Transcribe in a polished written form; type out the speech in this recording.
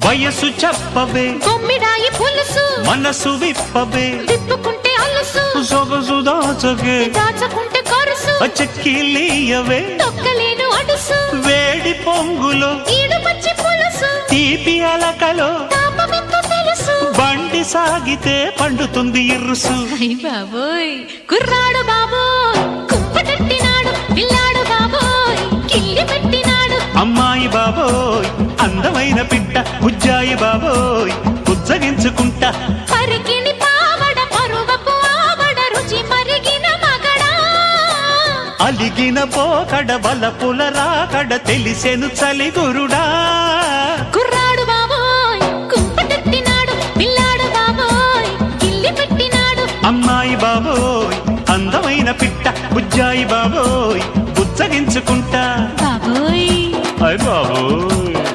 వయసు చెప్పవే కొమ్మిడాయి పులుసు మనసు విప్పవే తిప్పుకుంటే అలుసు సొగసు దాచగే దాచకుంటే కొరుసు చెక్కిలీయవే తొక్కలేను అడుసు వేడి పొంగులో ఈడు పచ్చి పులుసు తీపి అలకలో తాపమెంత తెలుసు బండి సాగితే పండుతుంది ఇరుసు అయ్ బాబోయ్ కుర్రాడు బాబోయ్ కుప్పటెట్టినాడు పిల్లాడు బాబోయ్ కిల్లి పెట్టినాడు అమ్మాయి బాబోయ్ అందమైన పిట్ట బుజ్జాయి బాబోయ్ బుజ్జగించుకుంటా పరికిని పావడ పరువపు ఆవడ రుచి మరిగిన మగడా అలిగిన పోకడ బలపుల రాకడ తెలిసెను చలిగురుడా కుర్రాడు బాబోయ్ కుప్పటెట్టినాడు పిల్లాడు బాబోయ్ కిల్లి పెట్టినాడు అమ్మాయి బాబోయ్ అందమైన పిట్ట బుజ్జాయి బాబోయ్ బుజ్జగించుకుంటా బాబోయ్ అయ్ బాబోయ్